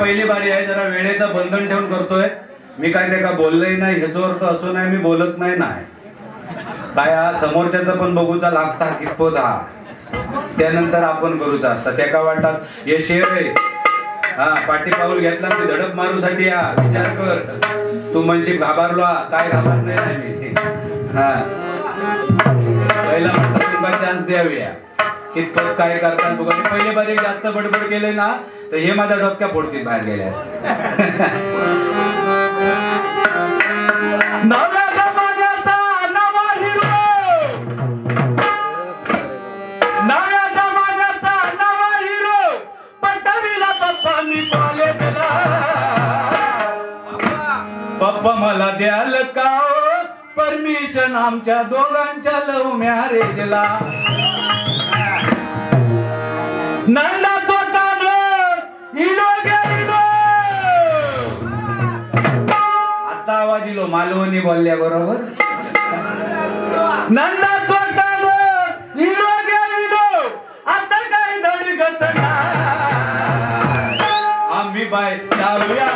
पहिली बारी आहे, जरा वेळेचं बंधन ठेवून करतोय मी. काय ते का बोललंही नाही ह्याचा अर्थ असो नाही मी बोलत नाही काय हा समोरच्याचा पण बघूचा लागता कितपत हा, त्यानंतर आपण करूचा असता. त्या वाटतात हे शेर आहे हा, पाठी पाऊल घेतला ते झडप मारूसाठी हा विचार कर. तू म्हणजे घाबरलो काय घाबरणार नाही मी हा. पहिला म्हणतात तुला चान्स द्यावे कितपत काय करतात बघा. पहिले बारी जास्त बडबड केले ना तर हे माझ्या डोक्या फोडतील बाहेर गेल्या. नव्या जमान्याचा नवा हिरो, नव्या जमान्याचा नवा हिरो पटविला पप्पांनी कॉलेजला. पप्पा मला द्याल का परमिशन आमच्या दोघांच्या लव्ह मॅरेजला. नंदा आता आवाज इलो मालवणी बोलल्या बरोबर. नंदा हिरो गेलो आता काय धडगत आम्ही बाय जाऊया